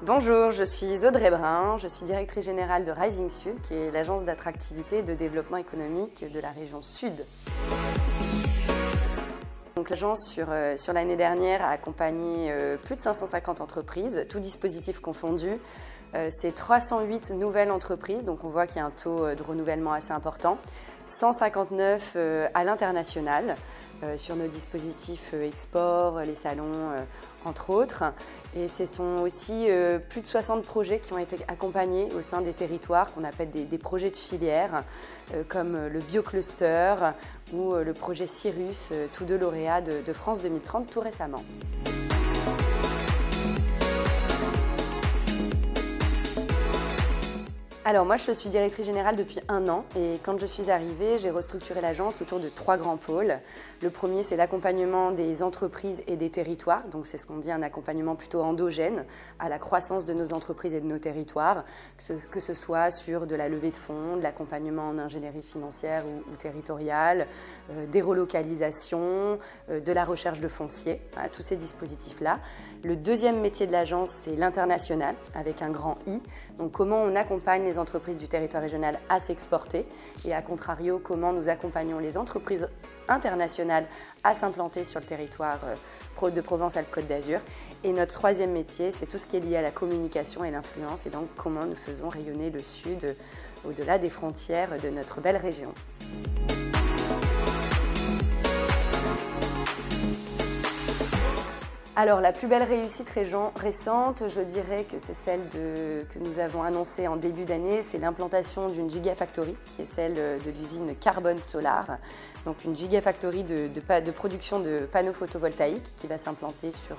Bonjour, je suis Audrey Brun, je suis directrice générale de Rising Sud, qui est l'agence d'attractivité et de développement économique de la région Sud. L'agence, sur l'année dernière, a accompagné plus de 550 entreprises, tous dispositifs confondus. C'est 308 nouvelles entreprises, donc on voit qu'il y a un taux de renouvellement assez important. 159 à l'international, sur nos dispositifs export, les salons, entre autres. Et ce sont aussi plus de 60 projets qui ont été accompagnés au sein des territoires qu'on appelle des projets de filière, comme le BioCluster ou le projet Cyrus, tous deux lauréats de France 2030 tout récemment. Alors moi je suis directrice générale depuis 1 an et quand je suis arrivée, j'ai restructuré l'agence autour de 3 grands pôles. Le premier, c'est l'accompagnement des entreprises et des territoires, donc c'est ce qu'on dit un accompagnement plutôt endogène à la croissance de nos entreprises et de nos territoires, que ce soit sur de la levée de fonds, de l'accompagnement en ingénierie financière ou territoriale, des relocalisations, de la recherche de foncier, voilà, tous ces dispositifs-là. Le deuxième métier de l'agence, c'est l'international avec un grand I, donc comment on accompagne les entreprises du territoire régional à s'exporter et à contrario, comment nous accompagnons les entreprises internationales à s'implanter sur le territoire de Provence-Alpes-Côte d'Azur. Et notre troisième métier, c'est tout ce qui est lié à la communication et l'influence et donc comment nous faisons rayonner le Sud au-delà des frontières de notre belle région. Alors la plus belle réussite récente, je dirais que c'est celle que nous avons annoncée en début d'année, c'est l'implantation d'une Gigafactory, qui est celle de l'usine Carbone Solar. Donc une Gigafactory de production de panneaux photovoltaïques qui va s'implanter sur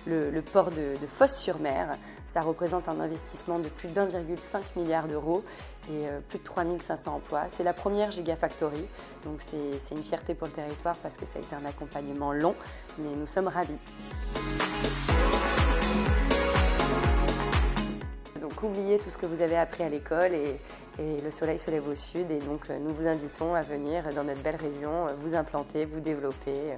le port de Fos-sur-Mer. Ça représente un investissement de plus d'1,5 milliard d'euros et plus de 3500 emplois. C'est la première Gigafactory, donc c'est une fierté pour le territoire parce que ça a été un accompagnement long, mais nous sommes ravis. Donc oubliez tout ce que vous avez appris à l'école et le soleil se lève au sud et donc nous vous invitons à venir dans notre belle région, vous implanter, vous développer.